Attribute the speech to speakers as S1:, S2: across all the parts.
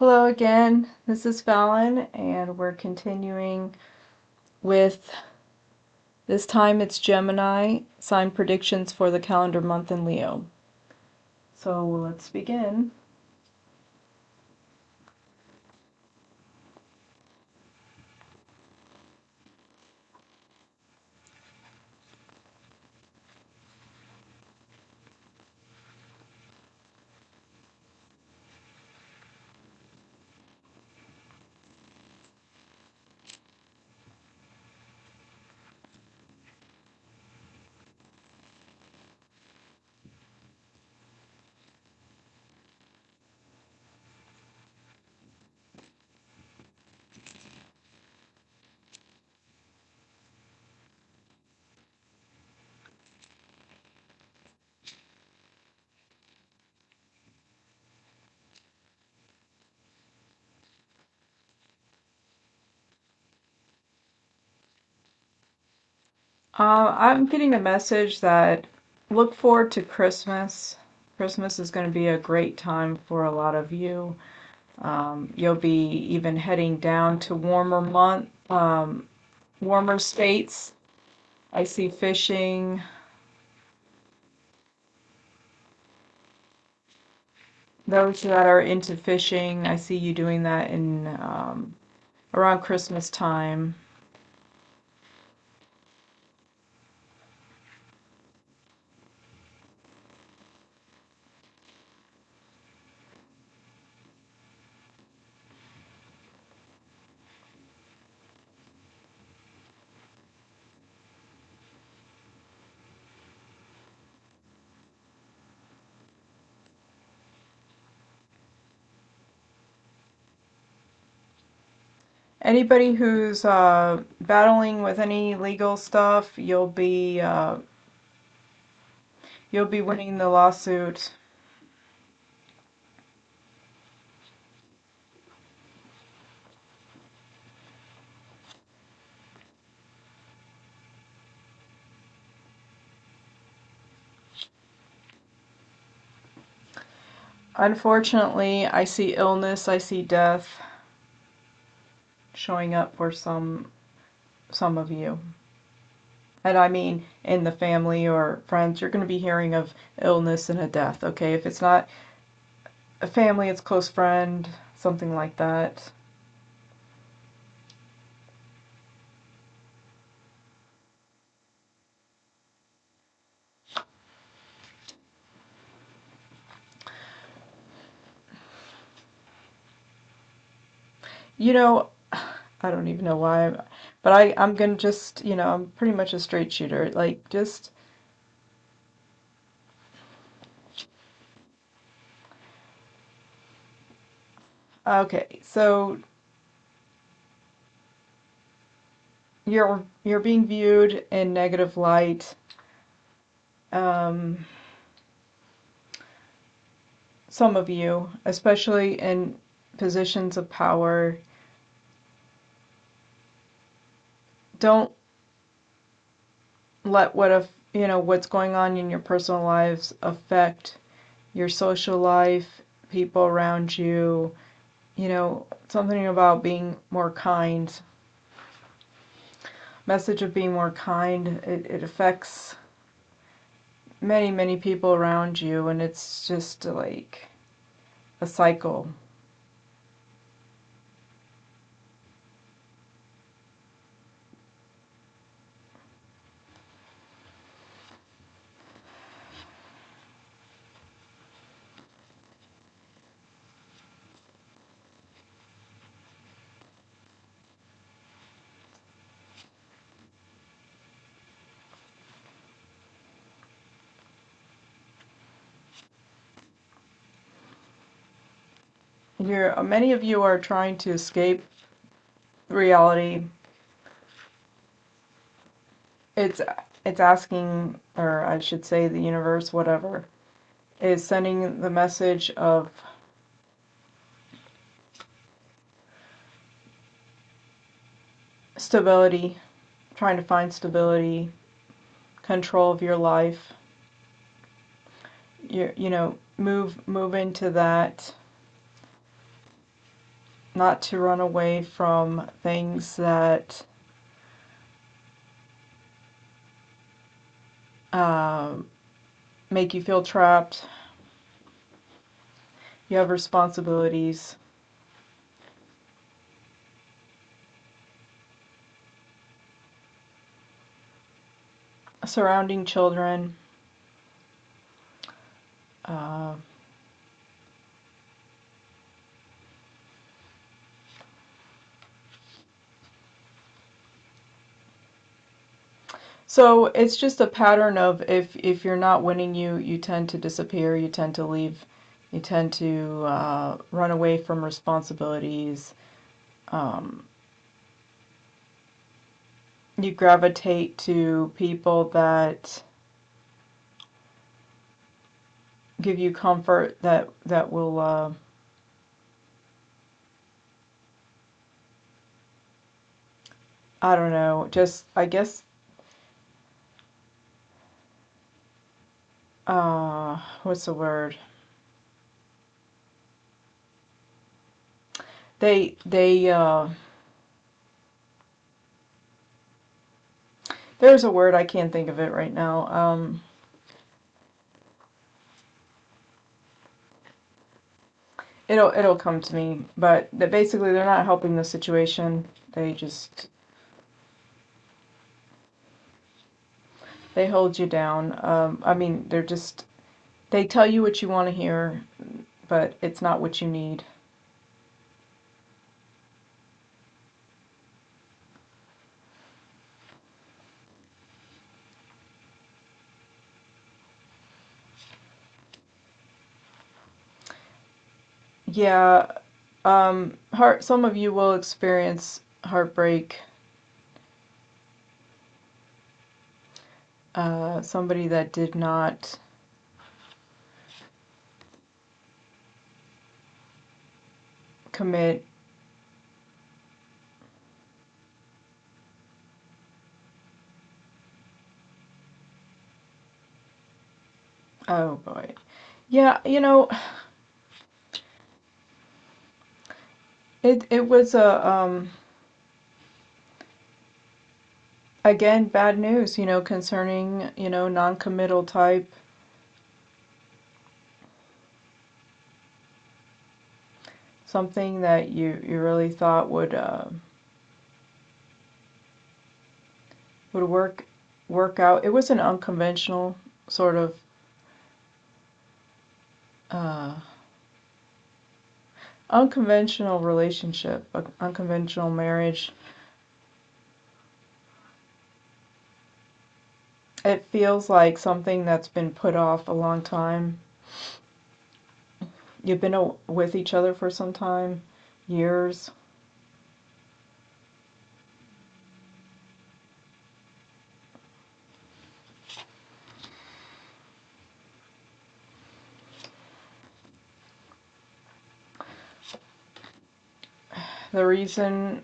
S1: Hello again, this is Fallon, and we're continuing with this time it's Gemini sign predictions for the calendar month in Leo. So let's begin. I'm getting a message that look forward to Christmas. Christmas is going to be a great time for a lot of you. You'll be even heading down to warmer states. I see fishing. Those that are into fishing, I see you doing that in around Christmas time. Anybody who's battling with any legal stuff, you'll be winning the lawsuit. Unfortunately, I see illness, I see death showing up for some of you. And I mean in the family or friends, you're going to be hearing of illness and a death, okay? If it's not a family, it's close friend, something like that. You know, I don't even know why, but I'm gonna just, I'm pretty much a straight shooter. Like, just, okay, so you're being viewed in negative light. Um, some of you, especially in positions of power, don't let what's going on in your personal lives affect your social life, people around you, something about being more kind. Message of being more kind, it affects many people around you, and it's just like a cycle. Many of you are trying to escape reality. It's asking, or I should say the universe, whatever, is sending the message of stability, trying to find stability, control of your life. Move into that. not to run away from things that make you feel trapped. You have responsibilities. Surrounding children. Uh, so it's just a pattern of if you're not winning, you tend to disappear, you tend to leave, you tend to run away from responsibilities. Um, you gravitate to people that give you comfort, that will I don't know, just I guess what's the word? They there's a word, I can't think of it right now. It'll come to me, but basically they're not helping the situation. They hold you down. I mean, they tell you what you want to hear, but it's not what you need. Yeah, some of you will experience heartbreak. Somebody that did not commit. Oh boy. Yeah, it was a again, bad news, concerning, non-committal type. Something that you really thought would work out. It was an unconventional sort of uh, unconventional relationship, unconventional marriage. It feels like something that's been put off a long time. You've been with each other for some time, years. The reason,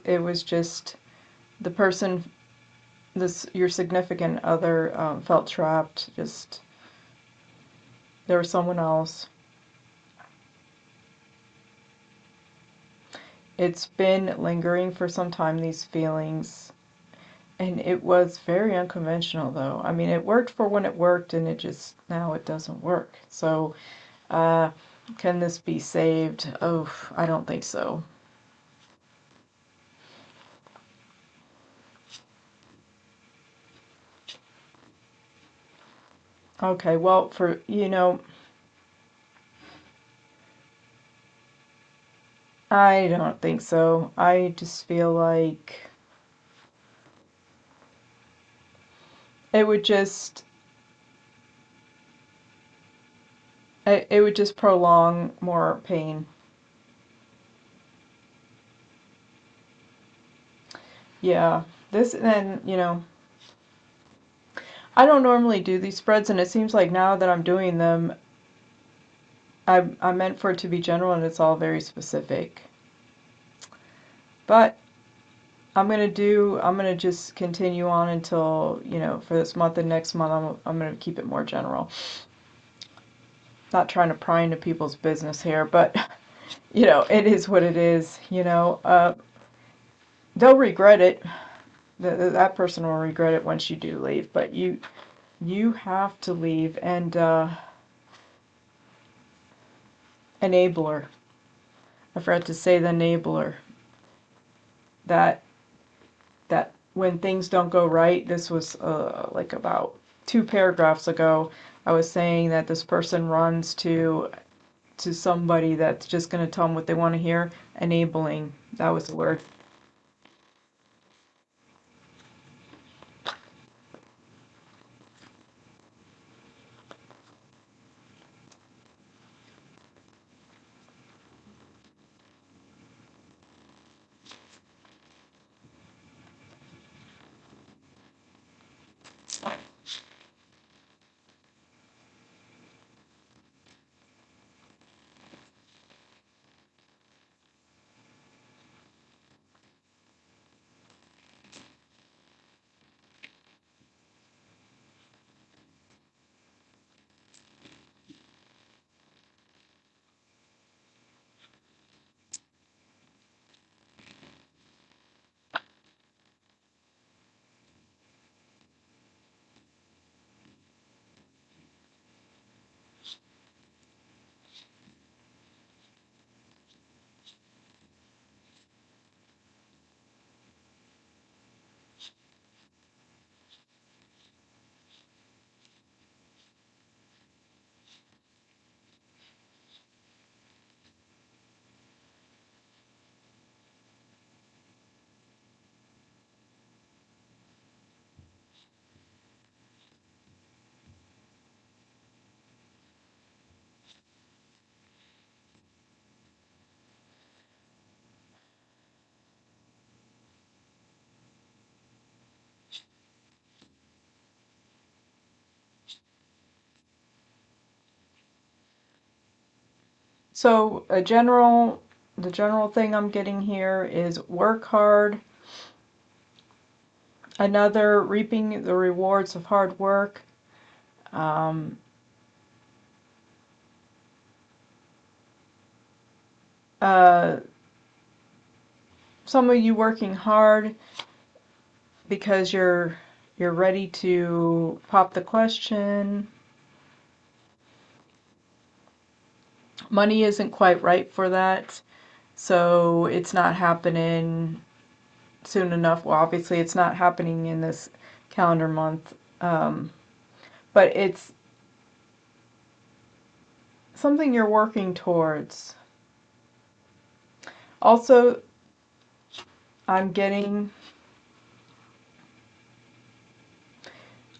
S1: it was just the person, your significant other, felt trapped. Just there was someone else. It's been lingering for some time, these feelings. And it was very unconventional, though. I mean, it worked for when it worked, and now it doesn't work. So, uh, can this be saved? Oh, I don't think so. Okay, well, I don't think so. I just feel like it would just, it would just prolong more pain. Yeah, then, I don't normally do these spreads, and it seems like now that I'm doing them, I meant for it to be general, and it's all very specific. But I'm gonna just continue on until, for this month and next month, I'm gonna keep it more general. not trying to pry into people's business here, but it is what it is. They'll regret it. That person will regret it once you do leave, but you have to leave. And enabler. I forgot to say the enabler. That when things don't go right, this was like about 2 paragraphs ago, I was saying that this person runs to somebody that's just going to tell them what they want to hear. Enabling. That was the word. So the general thing I'm getting here is work hard. Another, reaping the rewards of hard work. Um, uh, some of you working hard because you're ready to pop the question. Money isn't quite right for that, so it's not happening soon enough. Well, obviously it's not happening in this calendar month, but it's something you're working towards. Also, I'm getting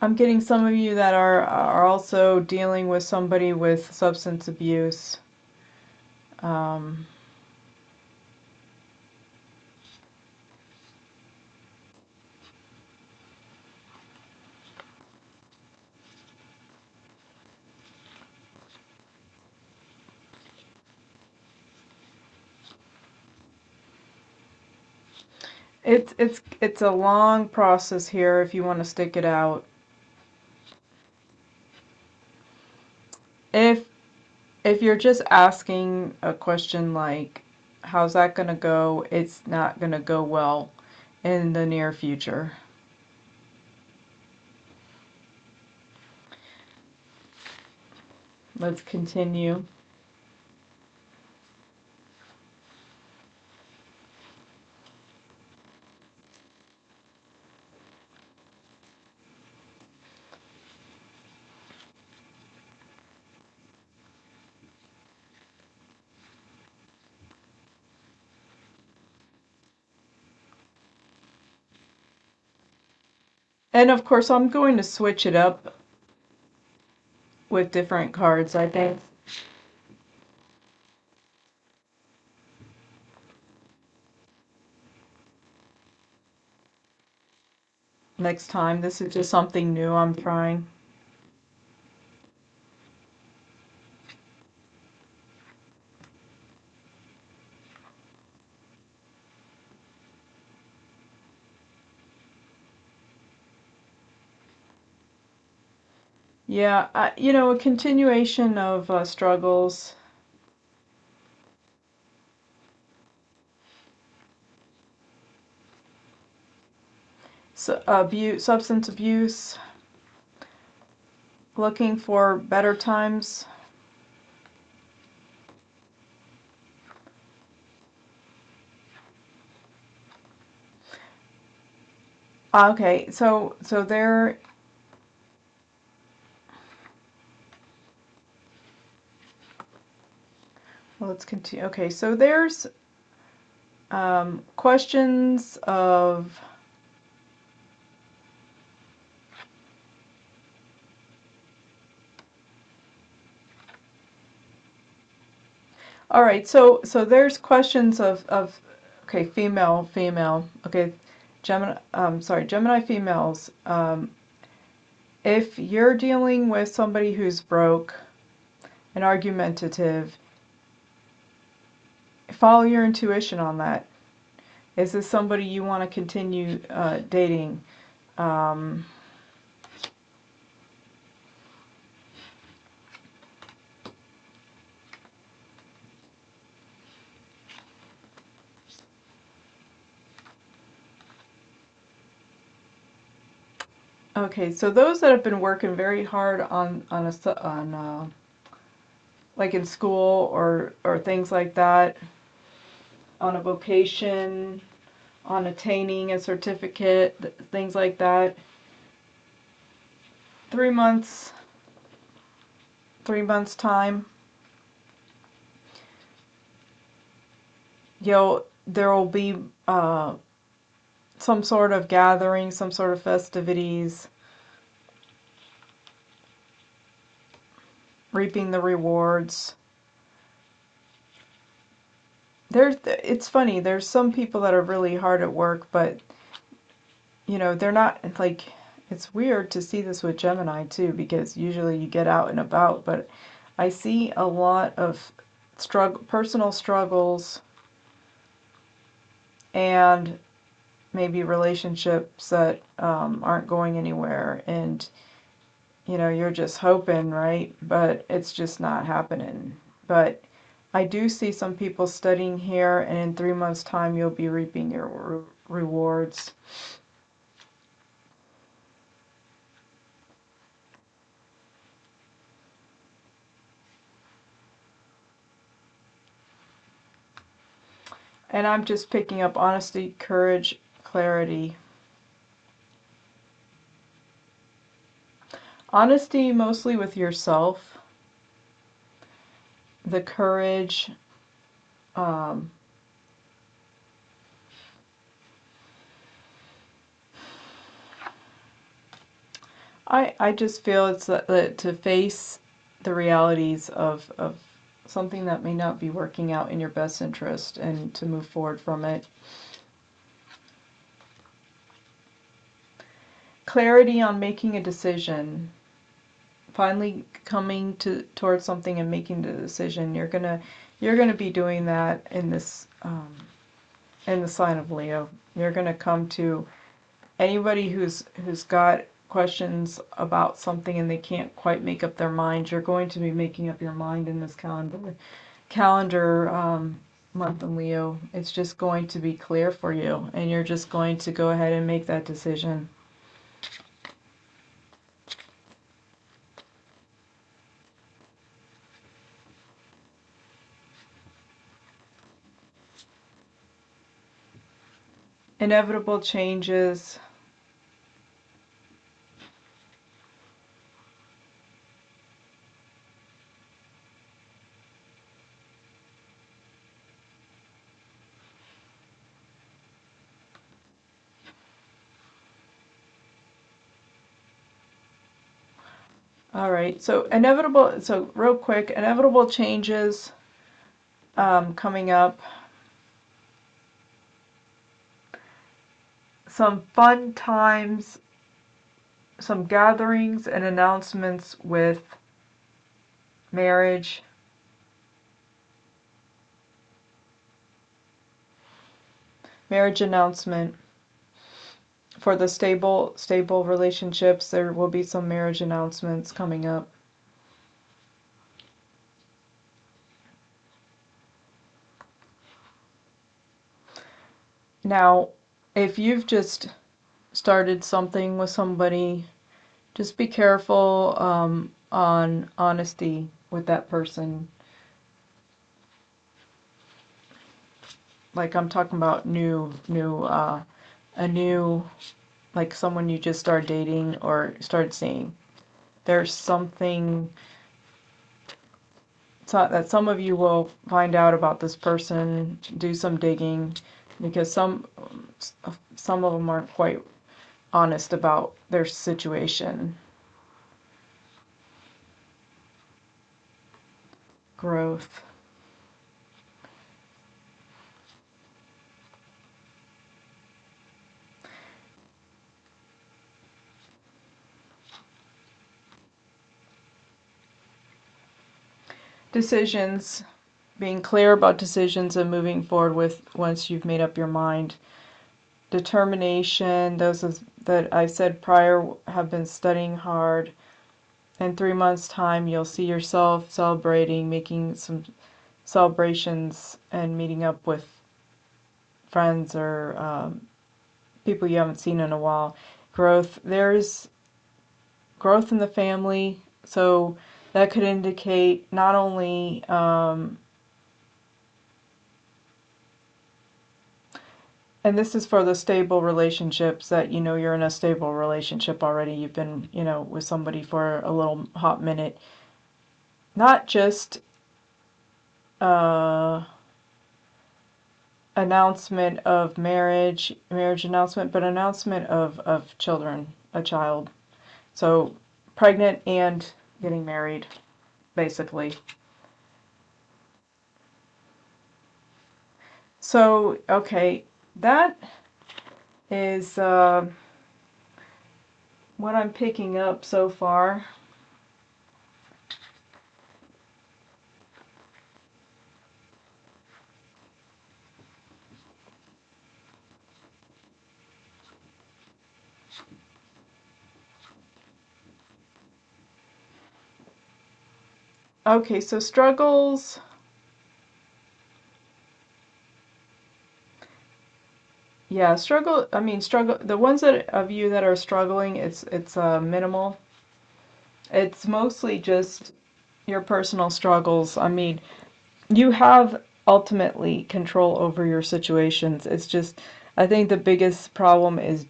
S1: some of you that are also dealing with somebody with substance abuse. Um, it's a long process here if you want to stick it out. If you're just asking a question like, how's that going to go? It's not going to go well in the near future. Let's continue. And of course, I'm going to switch it up with different cards, I think. Next time. This is just something new I'm trying. Yeah, a continuation of struggles, substance abuse, looking for better times. Okay, so there. Well, let's continue. Okay, so there's questions of. All right, so there's questions of okay, female. Okay, Gemini females. If you're dealing with somebody who's broke and argumentative, follow your intuition on that. Is this somebody you want to continue dating? Um, okay, so those that have been working very hard on like in school or things like that, on a vocation, on attaining a certificate, things like that. 3 months, 3 months time, there will be some sort of gathering, some sort of festivities, reaping the rewards. It's funny, there's some people that are really hard at work, but they're not like, it's weird to see this with Gemini too, because usually you get out and about, but I see a lot of personal struggles and maybe relationships that aren't going anywhere, and you're just hoping, right? But it's just not happening. But I do see some people studying here, and in 3 months' time, you'll be reaping your rewards. And I'm just picking up honesty, courage, clarity. Honesty mostly with yourself. The courage, um, I just feel it's that to face the realities of something that may not be working out in your best interest and to move forward from it. Clarity on making a decision. Finally coming towards something and making the decision. You're gonna be doing that in the sign of Leo. You're gonna come to anybody who's got questions about something and they can't quite make up their mind. You're going to be making up your mind in this calendar month in Leo. It's just going to be clear for you, and you're just going to go ahead and make that decision. Inevitable changes. All right, so real quick, inevitable changes coming up. Some fun times, some gatherings and announcements with marriage. Marriage announcement. For the stable relationships, there will be some marriage announcements coming up. Now, if you've just started something with somebody, just be careful on honesty with that person. Like I'm talking about a new, like someone you just started dating or started seeing. There's something that some of you will find out about this person, do some digging, because some of them aren't quite honest about their situation. Growth. Decisions. Being clear about decisions and moving forward with once you've made up your mind. Determination. Those that I said prior have been studying hard. In 3 months' time, you'll see yourself celebrating, making some celebrations, and meeting up with friends or people you haven't seen in a while. Growth. There's growth in the family, so that could indicate not only and this is for the stable relationships that you're in a stable relationship already. You've been, with somebody for a little hot minute. Not just announcement of marriage announcement, but announcement of children, a child. So pregnant and getting married, basically. So, okay, that is what I'm picking up so far. Okay, so struggles. Yeah, struggle. I mean, struggle. The ones that of you that are struggling, it's minimal. It's mostly just your personal struggles. I mean, you have ultimately control over your situations. It's just, I think the biggest problem is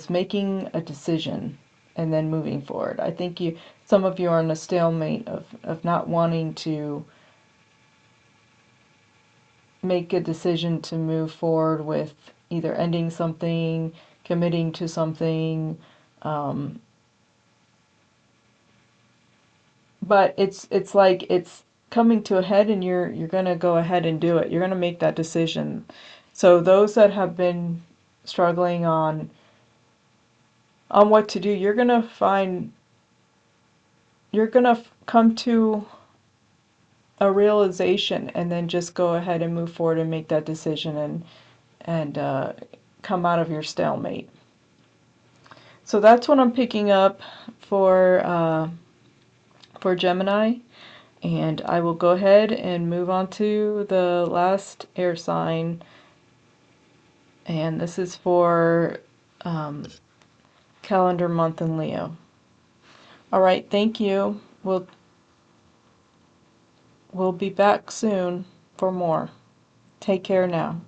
S1: making a decision and then moving forward. I think some of you are in a stalemate of not wanting to make a decision to move forward with either ending something, committing to something, um, but it's like it's coming to a head, and you're gonna go ahead and do it. You're gonna make that decision. So those that have been struggling on what to do, you're gonna come to a realization, and then just go ahead and move forward and make that decision, and come out of your stalemate. So that's what I'm picking up for Gemini, and I will go ahead and move on to the last air sign, and this is for um, calendar month in Leo. All right, thank you. We'll be back soon for more. Take care now.